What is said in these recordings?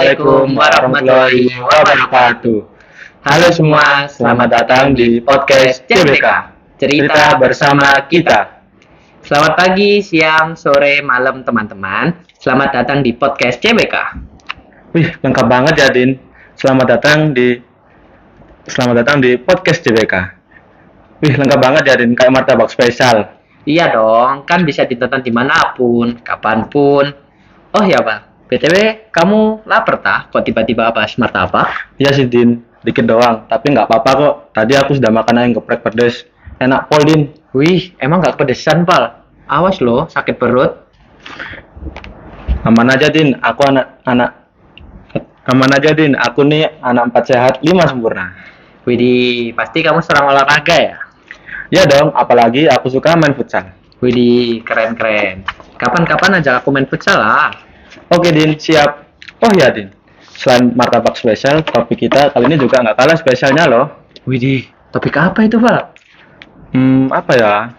Assalamualaikum warahmatullahi wabarakatuh. Halo semua, selamat datang di podcast CBK. Cerita bersama kita. Selamat pagi, siang, sore, malam teman-teman. Selamat datang di podcast CBK. Wih, lengkap banget ya, Din. Selamat datang di podcast CBK. Wih, lengkap banget ya, Din. Kayak martabak spesial. Iya dong, kan bisa ditonton dimanapun, kapanpun. Oh ya Pak, BTW kamu lapar tak? Kok tiba-tiba bahas martabak? Iya sih, Din. Dikit doang, tapi nggak apa-apa kok. Tadi aku sudah makan ayam geprek pedes. Enak pol, Din. Wih, emang nggak kepedesan Pal? Awas loh, sakit perut. Aman aja, Din. Aman aja, Din. Aku nih anak 4 sehat, 5 sempurna. Widih, pasti kamu serang olahraga ya? Ya dong, apalagi aku suka main futsal. Widih, keren-keren. Kapan-kapan ajak aku main futsal lah. Oke, Din, siap. Oh ya, Din. Selain martabak spesial, topik kita kali ini juga nggak kalah spesialnya loh. Widih, topik apa itu Pal? Apa ya?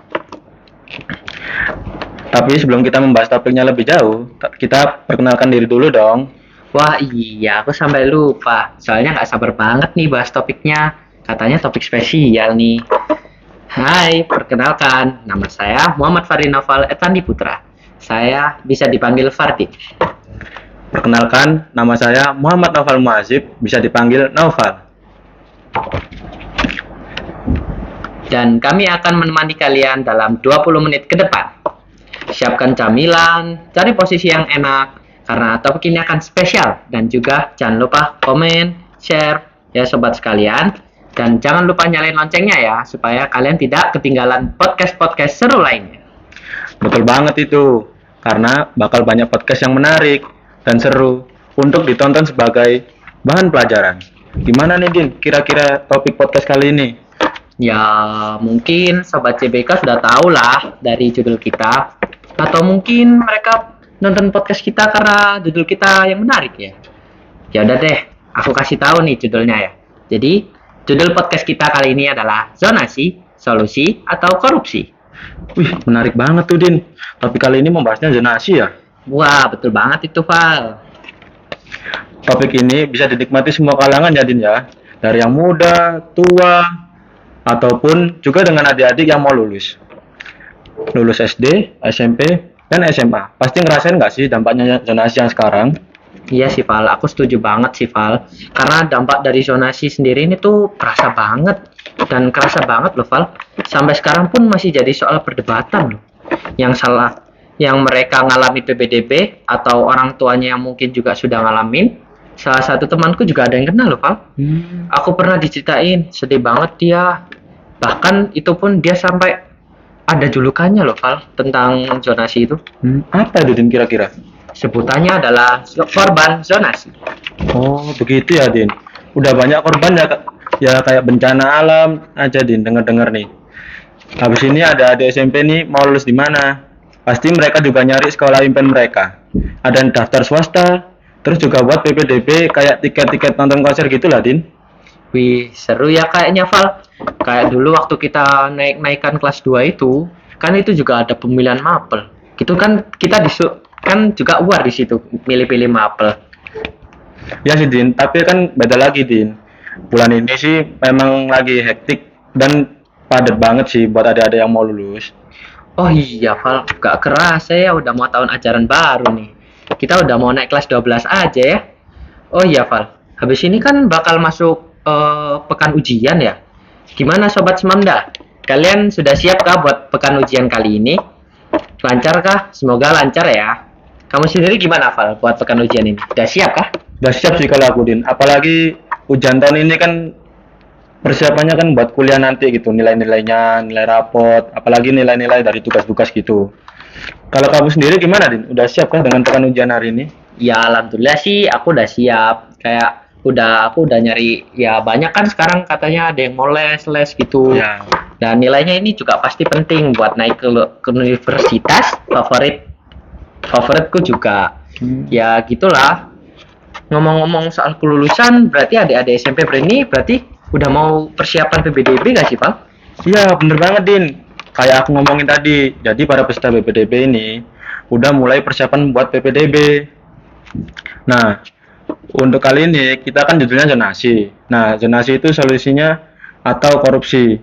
Tapi sebelum kita membahas topiknya lebih jauh, kita perkenalkan diri dulu dong. Wah iya, aku sampai lupa. Soalnya nggak sabar banget nih bahas topiknya. Katanya topik spesial nih. Hai, perkenalkan. Nama saya Muhammad Fardin Naufal Etandi Putra. Saya bisa dipanggil Fardi. Perkenalkan, nama saya Muhammad Naufal Muazib, bisa dipanggil Naufal. Dan kami akan menemani kalian dalam 20 menit ke depan. Siapkan camilan, cari posisi yang enak, karena topik ini akan spesial. Dan juga jangan lupa komen, share, ya sobat sekalian. Dan jangan lupa nyalain loncengnya ya, supaya kalian tidak ketinggalan podcast-podcast seru lainnya. Betul banget itu, karena bakal banyak podcast yang menarik dan seru untuk ditonton sebagai bahan pelajaran. Gimana nih, Din, kira-kira topik podcast kali ini? Ya, mungkin sobat CBK sudah tahu lah dari judul kita. Atau mungkin mereka nonton podcast kita karena judul kita yang menarik ya. Ya udah deh, aku kasih tahu nih judulnya ya. Jadi, judul podcast kita kali ini adalah zonasi, solusi, atau korupsi. Wih, menarik banget tuh, Din. Topik kali ini membahasnya zonasi ya. Wah, betul banget itu, Val. Topik ini bisa dinikmati semua kalangan ya, Din ya. Dari yang muda, tua, ataupun juga dengan adik-adik yang mau lulus SD, SMP, dan SMA. Pasti ngerasain nggak sih dampaknya zonasi yang sekarang? Iya sih Val, aku setuju banget sih Val. Karena dampak dari zonasi sendiri ini tuh kerasa banget. Dan kerasa banget loh Val. Sampai sekarang pun masih jadi soal perdebatan loh. Yang salah, yang mereka ngalami PPDB atau orang tuanya yang mungkin juga sudah ngalamin. Salah satu temanku juga ada yang kena loh Val. Aku pernah diceritain, sedih banget dia. Bahkan itu pun dia sampai ada julukannya loh Val tentang zonasi itu. Apa itu, Din, kira-kira? Sebutannya adalah korban zonasi. Oh, begitu ya, Din. Udah banyak korban ya kayak bencana alam aja, Din, denger-denger nih. Habis ini ada SMP nih mau lulus di mana? Pasti mereka juga nyari sekolah impian mereka. Ada yang daftar swasta, terus juga buat PPDB kayak tiket-tiket nonton konser gitu lah, Din. Wih, seru ya kayaknya Val. Kayak dulu waktu kita naik-naikan kelas 2 itu, kan itu juga ada pemilihan mapel. Gitu kan kita kan juga war di situ milih-pilih mapel. Ya sih, Din, tapi kan beda lagi, Din. Bulan ini sih memang lagi hektik dan padat banget sih buat adik-adik yang mau lulus. Oh iya Val, gak kerasa ya udah mau tahun ajaran baru nih. Kita udah mau naik kelas 12 aja ya. Oh iya Val, habis ini kan bakal masuk pekan ujian ya. Gimana Sobat Semamda? Kalian sudah siap kah buat pekan ujian kali ini? Lancar kah? Semoga lancar ya. Kamu sendiri gimana Val buat pekan ujian ini? Udah siap kah? Udah siap sih kalau aku, Din. Apalagi ujian tahun ini kan persiapannya kan buat kuliah nanti gitu, nilai-nilainya, nilai rapot, apalagi nilai-nilai dari tugas-tugas gitu. Kalau kamu sendiri gimana, Din? Udah siap kah dengan pekan ujian hari ini? Ya alhamdulillah sih aku udah siap. Kayak aku udah nyari ya, banyak kan sekarang katanya ada yang mau les gitu ya. Dan nilainya ini juga pasti penting buat naik ke universitas favoritku juga. Ya gitulah. Ngomong-ngomong soal kelulusan, berarti adik-adik SMP berarti udah mau persiapan PPDB gak sih Pak? Iya, bener banget, Din. Kayak aku ngomongin tadi, jadi para peserta PPDB ini udah mulai persiapan buat PPDB. Nah, Untuk kali ini kita kan judulnya zonasi. Nah, zonasi itu solusinya atau korupsi.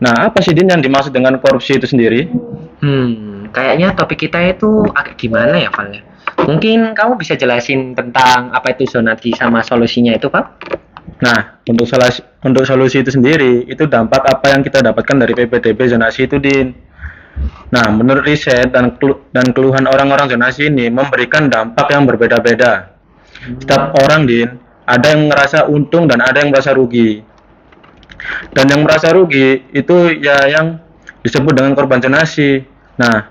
Nah, apa sih Din yang dimaksud dengan korupsi itu sendiri? Kayaknya topik kita itu agak gimana ya, Val, ya? Mungkin kamu bisa jelasin tentang apa itu zonasi sama solusinya itu, Val? Nah, untuk solusi itu sendiri, itu dampak apa yang kita dapatkan dari PPDB zonasi itu, Din. Nah, menurut riset dan keluhan orang-orang zonasi ini memberikan dampak yang berbeda-beda. Setiap orang, Din, ada yang merasa untung dan ada yang merasa rugi. Dan yang merasa rugi itu ya yang disebut dengan korban zonasi. Nah,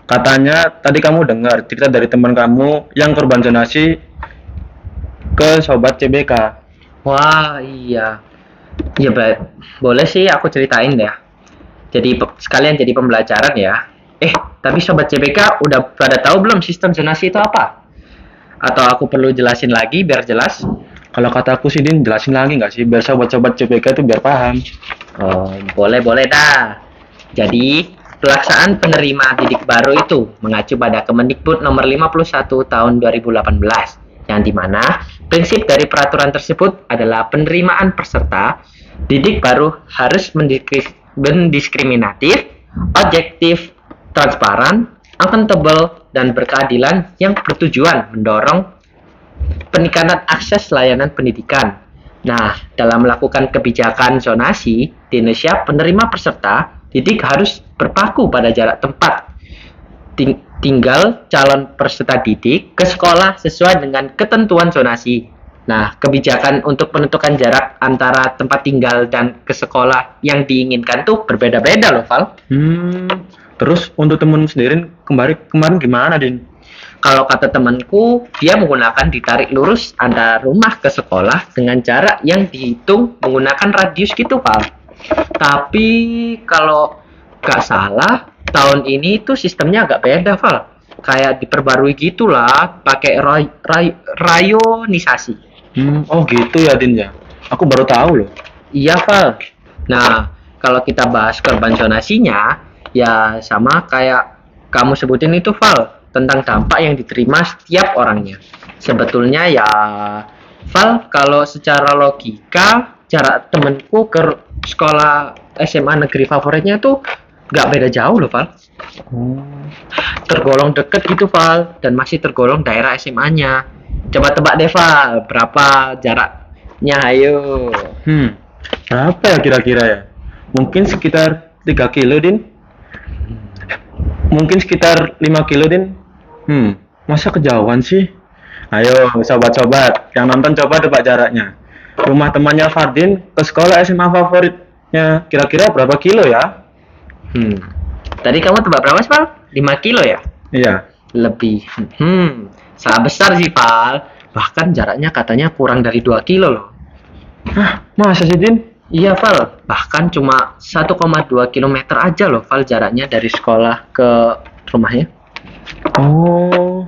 katanya tadi kamu dengar cerita dari teman kamu yang korban zonasi ke sobat CBK. Wah, iya. Ya, boleh sih aku ceritain deh. Jadi sekalian jadi pembelajaran ya. Tapi sobat CBK udah pada tahu belum sistem zonasi itu apa? Atau aku perlu jelasin lagi biar jelas? Kalau kata aku sih, Din, jelasin lagi nggak sih biar sobat-sobat CBK itu biar paham. Oh, boleh dah. Jadi, pelaksanaan penerima didik baru itu mengacu pada Kemendikbud nomor 51 tahun 2018, yang dimana prinsip dari peraturan tersebut adalah penerimaan peserta didik baru harus mendiskriminatif, objektif, transparan, akuntabel, dan berkeadilan yang bertujuan mendorong peningkatan akses layanan pendidikan. Nah, dalam melakukan kebijakan zonasi di Indonesia, penerima peserta didik harus berpaku pada jarak tempat tinggal calon peserta didik ke sekolah sesuai dengan ketentuan zonasi. Nah, kebijakan untuk menentukan jarak antara tempat tinggal dan ke sekolah yang diinginkan tuh berbeda-beda loh, Val. Terus untuk temen sendiri kemarin gimana, Din? Kalau kata temanku, dia menggunakan ditarik lurus antara rumah ke sekolah dengan jarak yang dihitung menggunakan radius gitu, Pak. Tapi kalau nggak salah, tahun ini tuh sistemnya agak beda, Val. Kayak diperbarui gitulah, pakai rayonisasi. Oh gitu ya, Din ya. Aku baru tahu loh. Iya, Val. Nah, kalau kita bahas korban zonasinya, ya sama kayak kamu sebutin itu, Val, tentang dampak yang diterima setiap orangnya. Sebetulnya ya, Val, kalau secara logika, jarak temenku ke sekolah SMA negeri favoritnya tuh nggak beda jauh loh, Val. Tergolong deket gitu, Val, dan masih tergolong daerah SMA-nya. Coba tebak deh, Val, berapa jaraknya, ayo. Berapa ya kira-kira ya? Mungkin sekitar 3 kilo, Din. Mungkin sekitar 5 kilo, Din. Masa kejauhan sih? Ayo, sobat-sobat, yang nonton coba tebak jaraknya. Rumah temannya Fardin ke sekolah SMA favoritnya kira-kira berapa kilo ya? Tadi kamu tebak berapa sih, Val? 5 kilo ya? Iya. Lebih. Salah besar sih, Val. Bahkan jaraknya katanya kurang dari 2 kilo loh. Masa sih, Din? Iya, Val. Bahkan cuma 1,2 kilometer aja loh, Val, jaraknya dari sekolah ke rumahnya. Oh,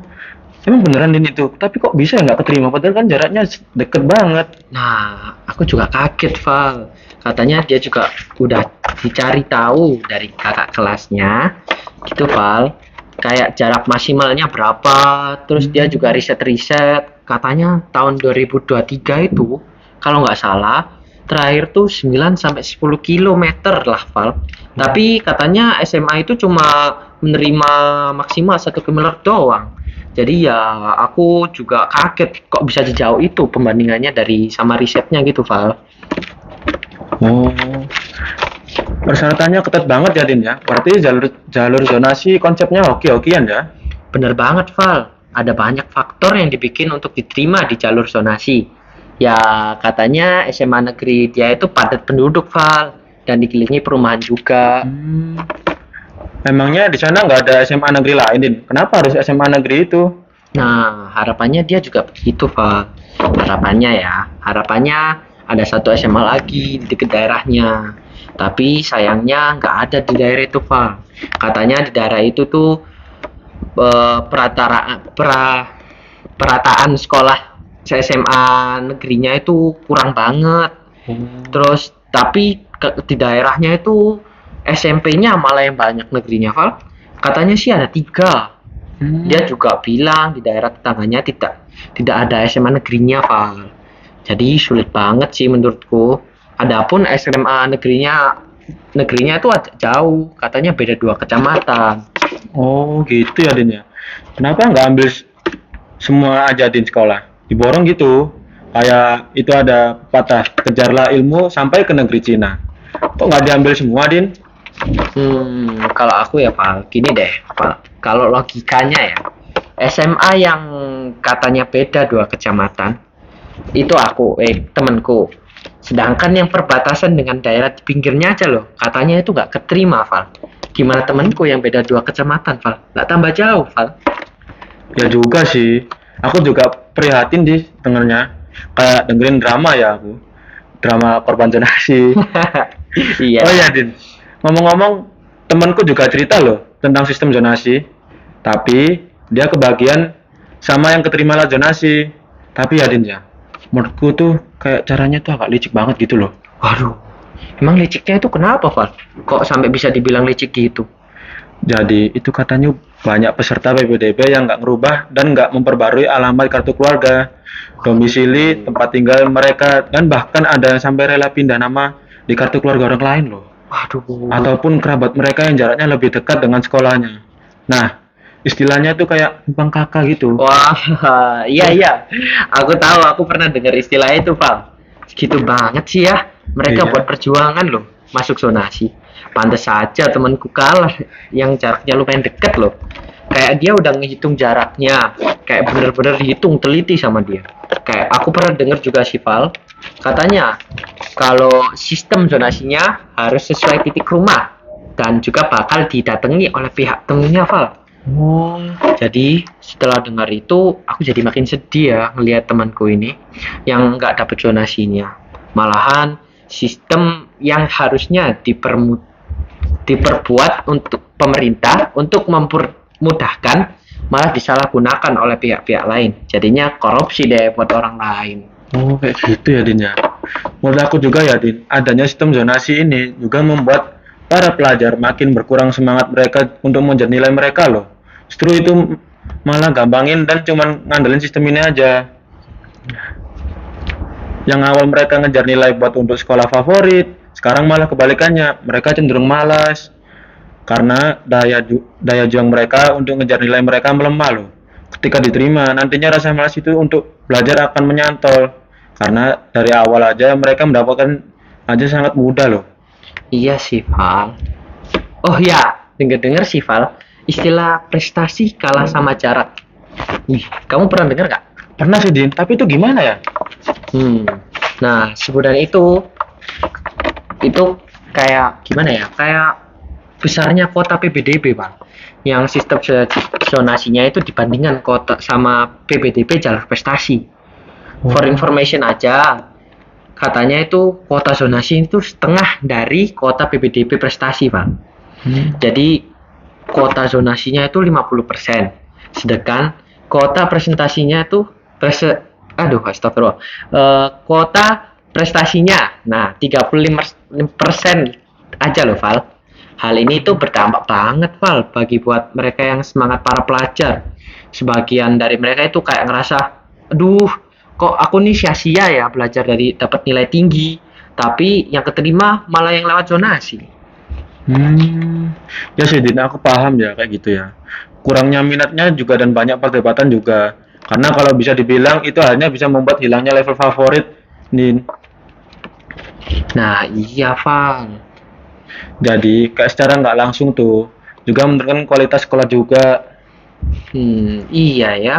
emang beneran, Din, itu? Tapi kok bisa ya nggak keterima? Padahal kan jaraknya deket banget. Nah, aku juga kaget, Val. Katanya dia juga udah dicari tahu dari kakak kelasnya. Gitu, Val. Kayak jarak maksimalnya berapa. Terus dia juga riset-riset. Katanya tahun 2023 itu, kalau nggak salah, terakhir tuh 9 sampai 10 kilometer lah, Val. Tapi katanya SMA itu cuma menerima maksimal 1 kilometer doang. Jadi ya aku juga kaget kok bisa sejauh itu pembandingannya dari sama risetnya gitu, Val. Oh, persyaratannya ketat banget ya, Din ya. Berarti jalur zonasi konsepnya oke-okean ya. Bener banget, Val. Ada banyak faktor yang dibikin untuk diterima di jalur zonasi. Ya katanya SMA negeri dia itu padat penduduk, Val, dan dikelilingi perumahan juga. Emangnya di sana nggak ada SMA negeri lain, Din? Kenapa harus SMA negeri itu? Nah, harapannya dia juga begitu, Val. Harapannya ada satu SMA lagi di dekat daerahnya. Tapi sayangnya nggak ada di daerah itu, Val. Katanya di daerah itu tuh perataan sekolah SMA negerinya itu kurang banget. Terus tapi di daerahnya itu SMP-nya malah yang banyak negerinya, Val. Katanya sih ada 3. Dia juga bilang di daerah tetangganya Tidak ada SMA negerinya, Val. Jadi sulit banget sih menurutku. Adapun SMA negerinya itu agak jauh, katanya beda 2 kecamatan. Oh gitu ya Din ya. Kenapa nggak ambil semua aja Din sekolah? Diborong gitu. Kayak itu ada patah kejarlah ilmu sampai ke negeri Cina. Kok nggak diambil semua Din? Kalau aku ya, Val, gini deh, Val. Kalau logikanya ya, SMA yang katanya beda 2 kecamatan, itu temenku. Sedangkan yang perbatasan dengan daerah di pinggirnya aja loh, katanya itu nggak keterima, Val. Gimana temenku yang beda 2 kecamatan, Val? Nggak tambah jauh, Val. Ya juga sih. Aku juga prihatin di dengernya. Kayak dengerin drama ya aku. Drama korban zonasi. Iya. Oh iya Din. Ngomong-ngomong, temanku juga cerita loh tentang sistem zonasi. Tapi dia kebagian sama yang keterima lah zonasi. Tapi ya Din ya, menurutku tuh kayak caranya tuh agak licik banget gitu loh. Waduh, emang liciknya itu kenapa, Val? Kok sampai bisa dibilang licik gitu? Jadi itu katanya banyak peserta PPDB yang nggak ngerubah dan nggak memperbarui alamat kartu keluarga, domisili, tempat tinggal mereka, dan bahkan ada yang sampai rela pindah nama di kartu keluarga orang lain loh. Waduh. Ataupun kerabat mereka yang jaraknya lebih dekat dengan sekolahnya. Nah, istilahnya tuh kayak numpang kakak gitu. Wah, iya. Aku tahu, aku pernah dengar istilah itu, Val. Gitu banget sih ya. Mereka Iya. buat perjuangan loh, masuk zonasi. Pantes saja temanku kalah, yang jaraknya lumayan deket loh. Kayak dia udah ngehitung jaraknya, kayak bener-bener dihitung teliti sama dia. Kayak aku pernah dengar juga sih, Val. Katanya kalau sistem zonasinya harus sesuai titik rumah dan juga bakal didatangi oleh pihak temunya, Val. Oh, Jadi setelah dengar itu, aku jadi makin sedih ya ngelihat temanku ini yang nggak dapet zonasinya. Malahan sistem yang harusnya diperbuat untuk pemerintah untuk mempermudahkan malah disalahgunakan oleh pihak-pihak lain. Jadinya korupsi deh buat orang lain. oh kayak gitu ya Din ya. Menurut aku juga ya Din, adanya sistem zonasi ini juga membuat para pelajar makin berkurang semangat mereka untuk mengejar nilai mereka loh. Justru itu malah gampangin dan cuman ngandelin sistem ini aja. Yang awal mereka ngejar nilai buat untuk sekolah favorit, sekarang malah kebalikannya, mereka cenderung malas karena daya juang mereka untuk ngejar nilai mereka melemah loh. Ketika diterima, nantinya rasa malas itu untuk belajar akan menyantol karena dari awal aja mereka mendapatkan aja sangat mudah loh. Iya sih, Val. Oh ya, dengar-dengar sih, Val, istilah prestasi kalah sama jarak. Ih, kamu pernah dengar nggak? Pernah sih Din, tapi itu gimana ya? Nah, sebenarnya itu kayak gimana ya? Kayak besarnya kota PPDB, Pak. Yang sistem zonasinya itu dibandingkan kota sama PPDB jalur prestasi. For information aja, katanya itu kota zonasi itu setengah dari kota PPDB prestasi, Pak. Jadi kota zonasinya itu 50%, sedangkan kota presentasinya itu astagfirullah. Kota prestasinya, nah 35% aja loh, Val. Hal ini tuh berdampak banget, Val, bagi buat mereka yang semangat para pelajar. Sebagian dari mereka itu kayak ngerasa, aduh, kok aku nih sia-sia ya belajar dari dapat nilai tinggi, tapi yang keterima malah yang lewat zonasi. Ya sih Din, aku paham ya kayak gitu ya. Kurangnya minatnya juga dan banyak perdebatan juga. Karena kalau bisa dibilang itu hanya bisa membuat hilangnya level favorit, Din. Nah, iya, Val. Jadi kayak secara nggak langsung tuh juga menurunkan kualitas sekolah juga. Iya ya.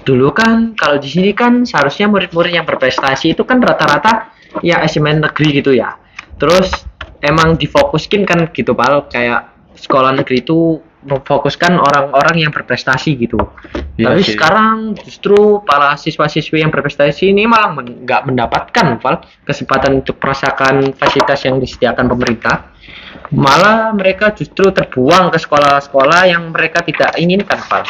Dulu kan kalau di sini kan seharusnya murid-murid yang berprestasi itu kan rata-rata ya SMA negeri gitu ya. Terus emang difokuskin kan gitu, Pal, kayak sekolah negeri itu memfokuskan orang-orang yang berprestasi gitu. Iya Tapi sih. sekarang justru para siswa-siswi yang berprestasi ini malah nggak mendapatkan, Pal, kesempatan untuk merasakan fasilitas yang disediakan pemerintah. Malah mereka justru terbuang ke sekolah-sekolah yang mereka tidak inginkan, Pal.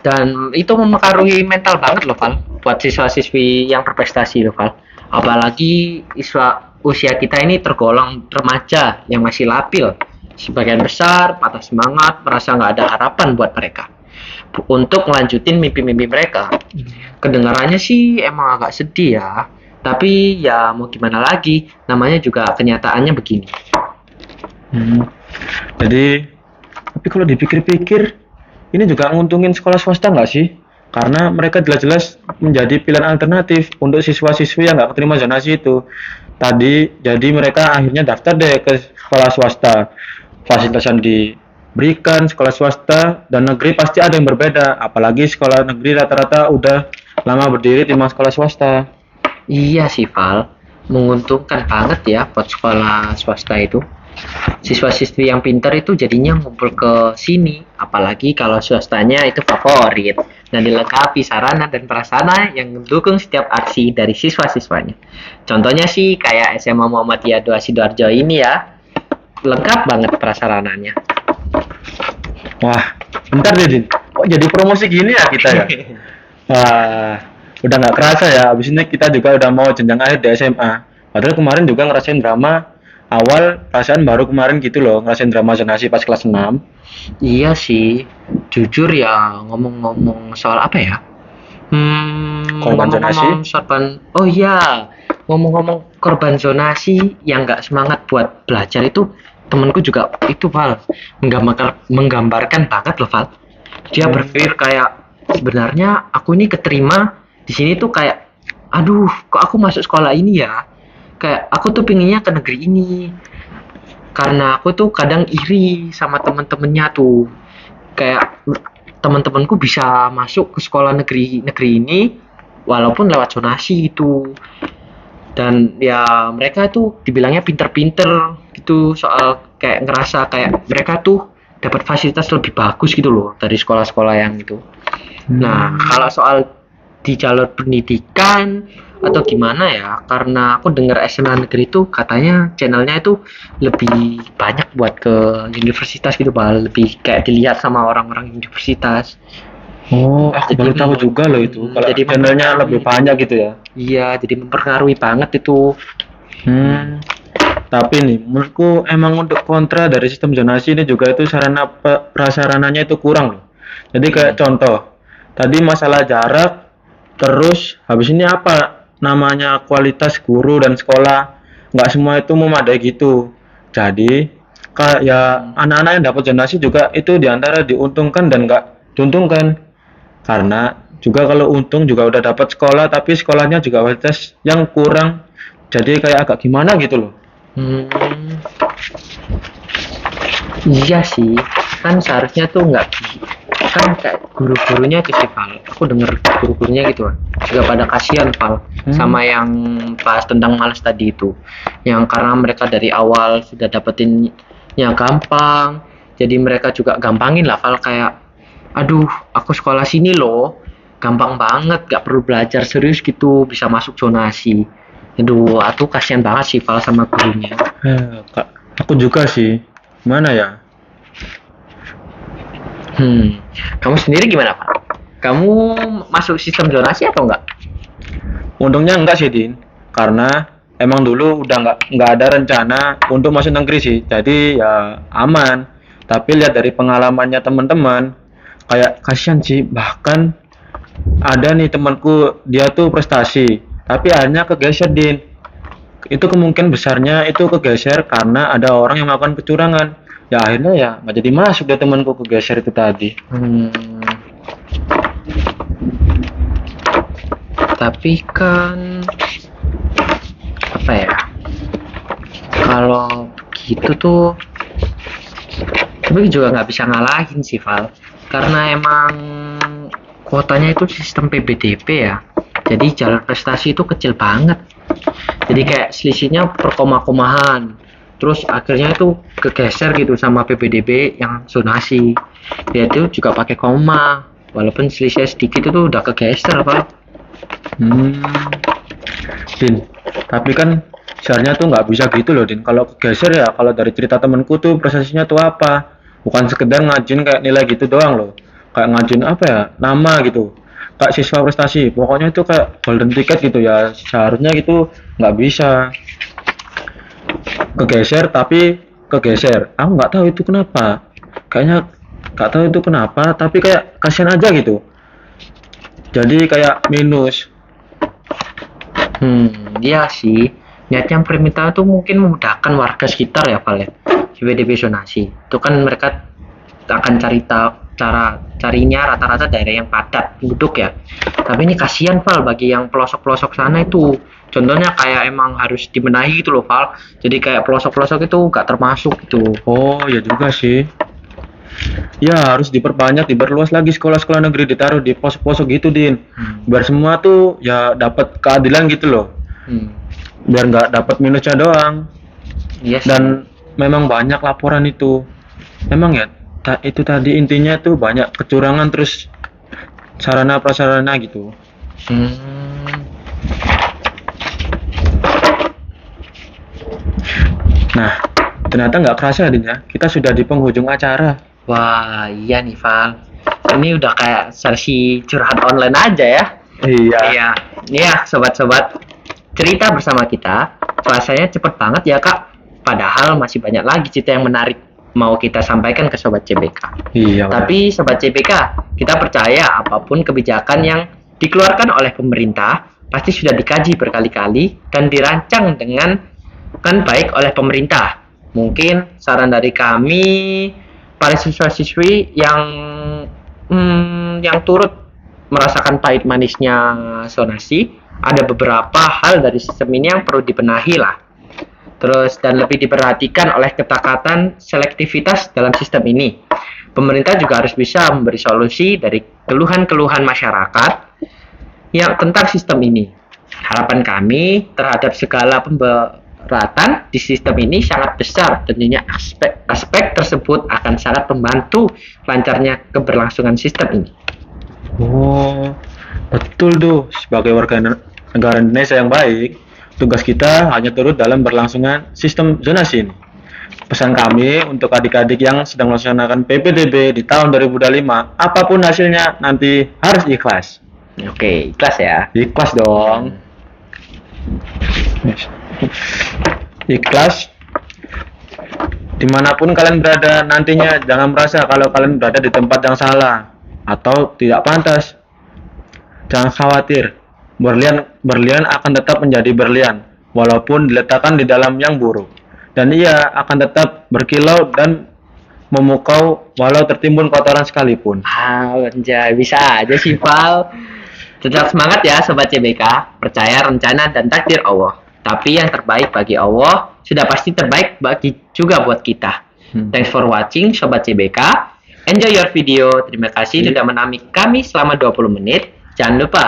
Dan itu mempengaruhi mental banget loh, Val, buat siswa-siswi yang berprestasi loh, Val. Apalagi usia kita ini tergolong remaja yang masih labil. Sebagian besar patah semangat, merasa nggak ada harapan buat mereka. untuk ngelanjutin mimpi-mimpi mereka. Kedengarannya sih emang agak sedih ya, tapi ya mau gimana lagi, namanya juga kenyataannya begini. Jadi, tapi kalau dipikir-pikir, ini juga nguntungin sekolah swasta nggak sih? Karena mereka jelas-jelas menjadi pilihan alternatif untuk siswa-siswi yang nggak keterima zonasi itu. Tadi, jadi mereka akhirnya daftar deh ke sekolah swasta. Fasilitas yang diberikan sekolah swasta dan negeri pasti ada yang berbeda. Apalagi sekolah negeri rata-rata udah lama berdiri timbang sekolah swasta. Iya sih Val, menguntungkan banget ya buat sekolah swasta itu. Siswa-siswi yang pintar itu jadinya ngumpul ke sini, apalagi kalau swastanya itu favorit dan dilengkapi sarana dan prasarana yang mendukung setiap aksi dari siswa-siswanya. Contohnya sih kayak SMA Muhammadiyah 2 Sidoarjo ini ya, lengkap banget prasarananya. Wah, bentar deh, Din. Kok jadi promosi gini ya kita ya? Wah, udah nggak kerasa ya. Abis ini kita juga udah mau jenjang akhir di SMA. Padahal kemarin juga ngerasain drama awal, perasaan baru kemarin gitu loh, ngerasain drama zonasi pas kelas 6. Iya sih, jujur ya ngomong-ngomong soal apa ya? Korban zonasi? Oh iya, ngomong-ngomong korban zonasi yang nggak semangat buat belajar itu, temenku juga itu Val, menggambarkan banget loh Val. Dia berpikir kayak sebenarnya aku ini keterima di sini tuh kayak, aduh, kok aku masuk sekolah ini ya? Kayak aku tuh pinginnya ke negeri ini. Karena aku tuh kadang iri sama temen-temennya tuh. Kayak teman-temanku bisa masuk ke sekolah negeri ini walaupun lewat zonasi gitu. Dan ya mereka tuh dibilangnya pinter-pinter gitu, soal kayak ngerasa kayak mereka tuh dapat fasilitas lebih bagus gitu loh dari sekolah-sekolah yang itu. Nah, kalau soal di jalur pendidikan atau gimana ya, karena aku dengar SMA negeri itu katanya channelnya itu lebih banyak buat ke universitas gitu Pak, lebih kayak dilihat sama orang-orang universitas. Oh, aku baru tahu juga loh itu. Kalau Jadi channelnya lebih banyak gitu ya. Iya, jadi mempengaruhi banget itu. Tapi nih, menurutku emang untuk kontra dari sistem zonasi ini juga itu sarana prasarananya itu kurang loh. Jadi kayak contoh, tadi masalah jarak, terus habis ini apa namanya kualitas guru dan sekolah, nggak semua itu memadai gitu. Jadi kayak ya anak-anak yang dapat zonasi juga itu diantara diuntungkan dan nggak diuntungkan. Karena juga kalau untung juga udah dapat sekolah, tapi sekolahnya juga kualitas yang kurang. Jadi kayak agak gimana gitu loh. Iya sih, kan seharusnya tuh nggak kan kayak guru-gurunya itu sih Val. Aku denger guru-gurunya gitu kan. Juga pada kasihan Val sama yang bahas tentang malas tadi itu. Yang karena mereka dari awal sudah dapetin yang gampang, jadi mereka juga gampangin lah Val, kayak aduh aku sekolah sini loh gampang banget, gak perlu belajar serius gitu bisa masuk zonasi. Aduh, aku kasihan banget sih Val sama gurunya. Kak, aku juga sih. Mana ya? Kamu sendiri gimana Val? Kamu masuk sistem zonasi atau enggak? Untungnya enggak sih, Din. Karena emang dulu udah nggak ada rencana untuk masuk negeri sih. Jadi ya aman. Tapi lihat dari pengalamannya teman-teman, kayak kasihan sih. Bahkan ada nih temanku, dia tuh prestasi, tapi akhirnya kegeser, Din. Itu kemungkinan besarnya itu kegeser karena ada orang yang melakukan kecurangan. Ya akhirnya ya nggak jadi masuk deh temanku, kegeser itu tadi. Tapi kan apa ya, kalau begitu tuh tapi juga nggak bisa ngalahin sih Val, karena emang kuotanya itu sistem PBDP ya, jadi jalur prestasi itu kecil banget, jadi kayak selisihnya per koma-komahan, terus akhirnya itu kegeser gitu sama PBDB yang zonasi, dia itu juga pakai koma walaupun selisihnya sedikit itu udah kegeser Val. Din, tapi kan seharusnya tuh nggak bisa gitu loh, Din. Kalau kegeser ya, kalau dari cerita temanku tuh prosesnya tuh apa? Bukan sekedar ngajin kayak nilai gitu doang loh. Kayak ngajin apa ya, nama gitu. Kayak siswa prestasi. Pokoknya itu kayak golden ticket gitu ya. Seharusnya gitu nggak bisa. Kegeser tapi kegeser. Aku nggak tahu itu kenapa. Kayaknya Gak tahu itu kenapa, tapi kayak kasihan aja gitu. Jadi kayak minus. Iya sih. Niatnya permintaan tuh mungkin memudahkan warga sekitar ya, Val ya. PDP zonasi. Itu kan mereka akan cara carinya rata-rata daerah yang padat penduduk ya. Tapi ini kasihan Val bagi yang pelosok-pelosok sana itu. Contohnya kayak emang harus dibenahi gitu loh Val. Jadi kayak pelosok-pelosok itu gak termasuk gitu. Oh, ya juga sih. Ya harus diperbanyak, diperluas lagi sekolah-sekolah negeri, ditaruh di pos-pos gitu, Din. Biar semua tuh ya dapat keadilan gitu loh. Biar nggak dapat minusnya doang. Iya sih. Dan memang banyak laporan itu. Memang ya itu tadi intinya tuh banyak kecurangan terus sarana prasarana gitu. Nah, ternyata nggak kerasa Din ya, kita sudah di penghujung acara. Wah, iya nih Val. Ini udah kayak sesi curhat online aja ya. Iya. Iya, iya sobat-sobat. Cerita bersama kita, rasanya cepet banget ya kak. Padahal masih banyak lagi cerita yang menarik mau kita sampaikan ke sobat CBK. Iya. Tapi sobat CBK, kita percaya apapun kebijakan yang dikeluarkan oleh pemerintah pasti sudah dikaji berkali-kali dan dirancang dengan kan baik oleh pemerintah. Mungkin saran dari kami para siswa-siswi yang turut merasakan pahit manisnya zonasi, ada beberapa hal dari sistem ini yang perlu dibenahi lah. Terus dan lebih diperhatikan oleh ketakatan selektivitas dalam sistem ini. Pemerintah juga harus bisa memberi solusi dari keluhan-keluhan masyarakat yang tentang sistem ini. Harapan kami terhadap segala pemberatan di sistem ini sangat besar. Tentunya aspek tersebut akan sangat membantu lancarnya keberlangsungan sistem ini. Oh, betul tuh. Sebagai warga negara Indonesia yang baik, tugas kita hanya turut dalam berlangsungan sistem zonasi ini. Pesan kami untuk adik-adik yang sedang melaksanakan PPDB di tahun 2025, apapun hasilnya nanti harus ikhlas. Oke, ikhlas ya. Ikhlas dong. Ikhlas. Dimanapun kalian berada nantinya, jangan merasa kalau kalian berada di tempat yang salah atau tidak pantas. Jangan khawatir, berlian akan tetap menjadi berlian walaupun diletakkan di dalam yang buruk, dan ia akan tetap berkilau dan memukau walau tertimbun kotoran sekalipun. Anjay, bisa aja sih Val. Tetap semangat ya Sobat CBK. Percaya rencana dan takdir Allah. Tapi yang terbaik bagi Allah sudah pasti terbaik bagi juga buat kita. Thanks for watching Sobat CBK. Enjoy your video. Terima kasih sudah menemani kami selama 20 menit. Jangan lupa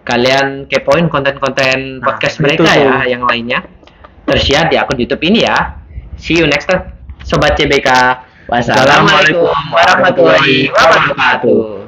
kalian kepoin konten-konten podcast mereka ya yang lainnya. Tersiar di akun YouTube ini ya. See you next time Sobat CBK. Wassalamualaikum warahmatullahi wabarakatuh.